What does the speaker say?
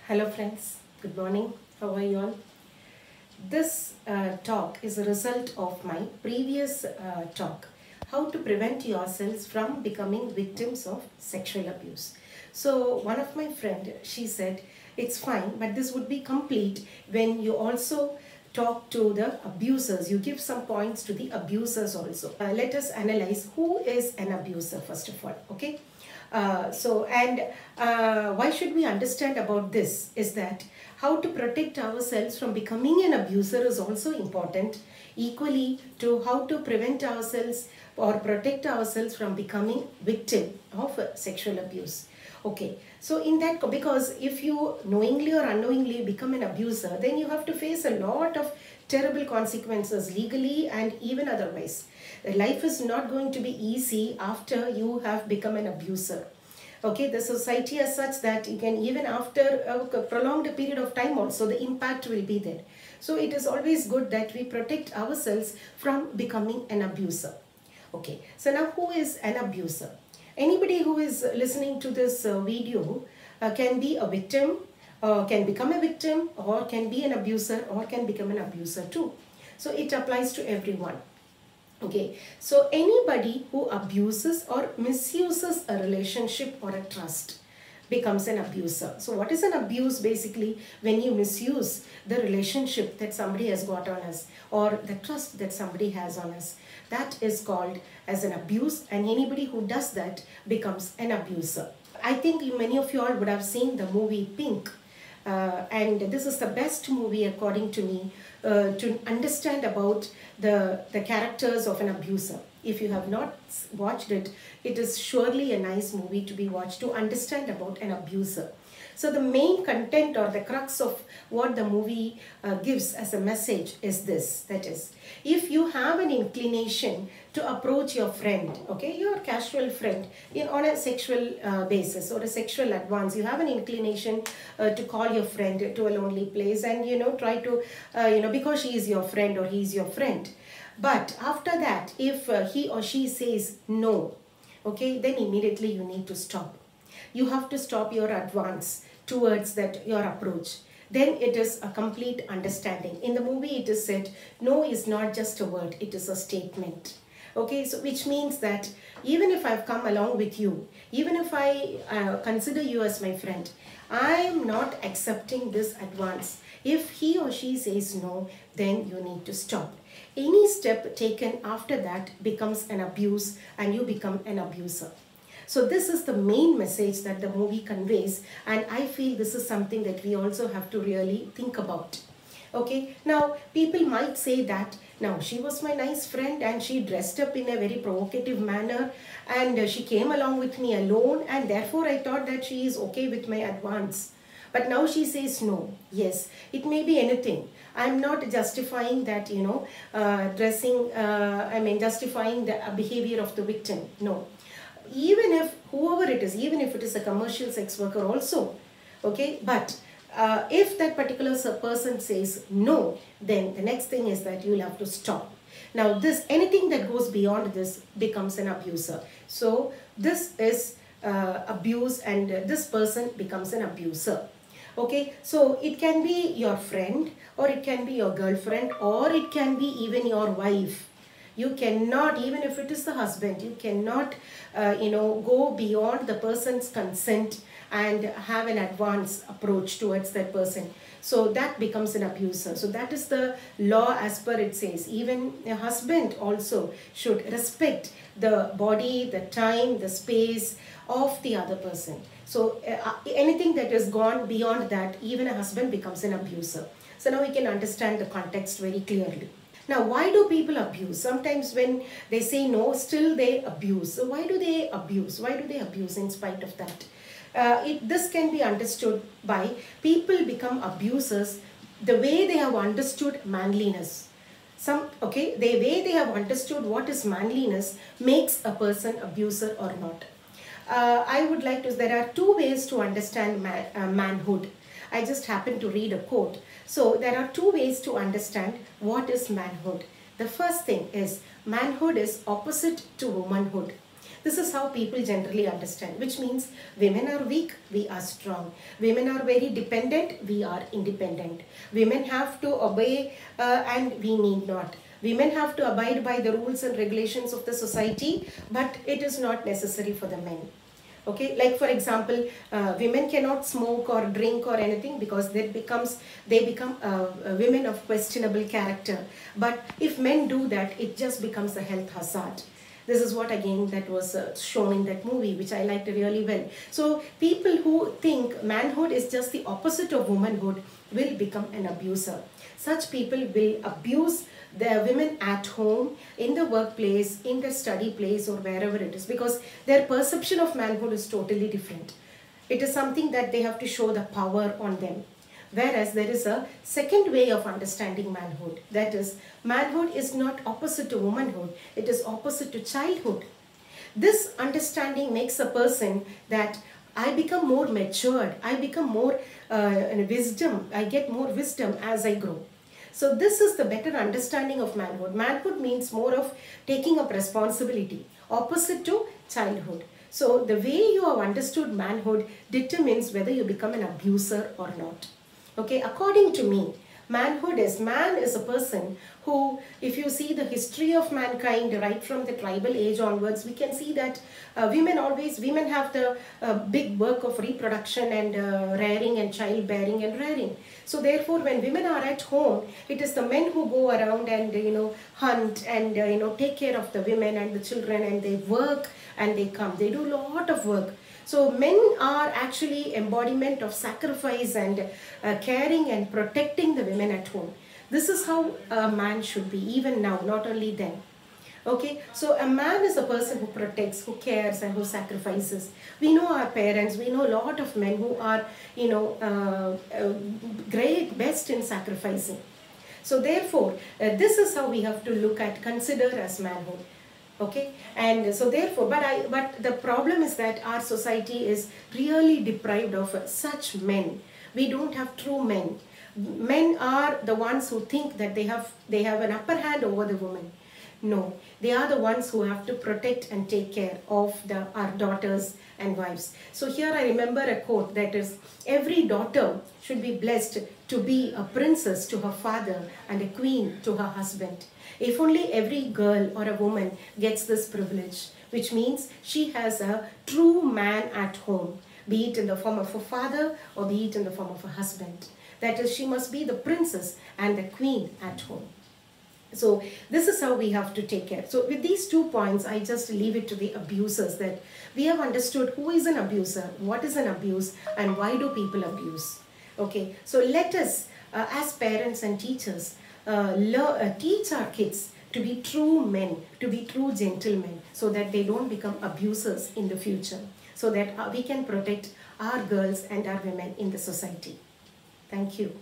Hello friends, good morning. How are you all? This talk is a result of my previous talk, how to prevent yourselves from becoming victims of sexual abuse. So one of my friend, she said, it's fine, but this would be complete when you also talk to the abusers. You give some points to the abusers also. Let us analyze who is an abuser first of all, okay? Why should we understand about this is that how to protect ourselves from becoming an abuser is also important, equally to how to prevent ourselves or protect ourselves from becoming victim of sexual abuse. Okay, so in that, because if you knowingly or unknowingly become an abuser, then you have to face a lot of terrible consequences legally and even otherwise. Life is not going to be easy after you have become an abuser. Okay, the society is such that you can, even after a prolonged period of time also, the impact will be there. So it is always good that we protect ourselves from becoming an abuser. Okay, so now who is an abuser? Anybody who is listening to this video can be a victim, can become a victim, or can be an abuser, or can become an abuser too. So it applies to everyone. Okay, so anybody who abuses or misuses a relationship or a trust becomes an abuser. So what is an abuse? Basically, when you misuse the relationship that somebody has got on us or the trust that somebody has on us, that is called as an abuse, and anybody who does that becomes an abuser. I think many of you all would have seen the movie Pink. And this is the best movie according to me to understand about the characters of an abuser. If you have not watched it, it is surely a nice movie to be watched to understand about an abuser. So the main content or the crux of what the movie gives as a message is this, that is, if you have an inclination to approach your friend, okay, your casual friend on a sexual basis or a sexual advance, you have an inclination to call your friend to a lonely place and try to because she is your friend or he is your friend. But after that, if he or she says no, okay, then immediately you need to stop. You have to stop your advance towards your approach. Then it is a complete understanding. In the movie it is said, no is not just a word, it is a statement. Okay, so which means that even if I've come along with you, even if I consider you as my friend, I am not accepting this advance. If he or she says no, then you need to stop. Any step taken after that becomes an abuse and you become an abuser. So this is the main message that the movie conveys, and I feel this is something that we also have to really think about. Okay, now people might say that, now she was my nice friend and she dressed up in a very provocative manner and she came along with me alone and therefore I thought that she is okay with my advance. But now she says no. Yes, it may be anything. I'm not justifying that, justifying the behavior of the victim. No. Even if whoever it is, even if it is a commercial sex worker also, okay, but if that particular person says no, then the next thing is that you'll have to stop. Now anything that goes beyond this becomes an abuser. So this is abuse and this person becomes an abuser. Okay, so it can be your friend or it can be your girlfriend or it can be even your wife. You cannot, even if it is the husband, you cannot, go beyond the person's consent and have an advance approach towards that person. So that becomes an abuser. So that is the law as per it says. Even a husband also should respect the body, the time, the space of the other person. So anything that is gone beyond that, even a husband becomes an abuser. So now we can understand the context very clearly. Now, why do people abuse? Sometimes when they say no, still they abuse. So why do they abuse? Why do they abuse in spite of that? This can be understood by people become abusers the way they have understood manliness. The way they have understood what is manliness makes a person abuser or not. I would like to, there are two ways to understand manhood. I just happened to read a quote. So there are two ways to understand what is manhood. The first thing is manhood is opposite to womanhood. This is how people generally understand, which means women are weak, we are strong. Women are very dependent, we are independent. Women have to obey and we need not. Women have to abide by the rules and regulations of the society, but it is not necessary for the men. Okay, like for example, women cannot smoke or drink or anything because they become women of questionable character. But if men do that, it just becomes a health hazard. This is what again that was shown in that movie, which I liked really well. So people who think manhood is just the opposite of womanhood will become an abuser. Such people will abuse the women at home, in the workplace, in the study place, or wherever it is, because their perception of manhood is totally different. It is something that they have to show the power on them. Whereas there is a second way of understanding manhood. That is, manhood is not opposite to womanhood. It is opposite to childhood. This understanding makes a person that I become more matured. I become more wisdom. I get more wisdom as I grow. So this is the better understanding of manhood. Manhood means more of taking up responsibility, opposite to childhood. So the way you have understood manhood determines whether you become an abuser or not. Okay, according to me, man is a person who, if you see the history of mankind right from the tribal age onwards, we can see that women have the big work of reproduction and rearing and childbearing and rearing. So therefore, when women are at home, it is the men who go around and hunt and take care of the women and the children, and they work and they come. They do a lot of work. So men are actually embodiment of sacrifice and caring and protecting the women at home. This is how a man should be, even now, not only then. Okay, so a man is a person who protects, who cares, and who sacrifices. We know our parents, we know a lot of men who are, great, best in sacrificing. So therefore, this is how we have to consider as manhood. Okay, and so therefore, but the problem is that our society is really deprived of such men. We don't have true men. Men are the ones who think that they have an upper hand over the woman. No, they are the ones who have to protect and take care of our daughters and wives. So here I remember a quote that is, every daughter should be blessed to be a princess to her father and a queen to her husband. If only every girl or a woman gets this privilege, which means she has a true man at home, be it in the form of a father or be it in the form of a husband. That is, she must be the princess and the queen at home. So this is how we have to take care. So with these 2 points, I just leave it to the abusers, that we have understood who is an abuser, what is an abuse, and why do people abuse. Okay, so let us, as parents and teachers, teach our kids to be true men, to be true gentlemen, so that they don't become abusers in the future, so that we can protect our girls and our women in the society. Thank you.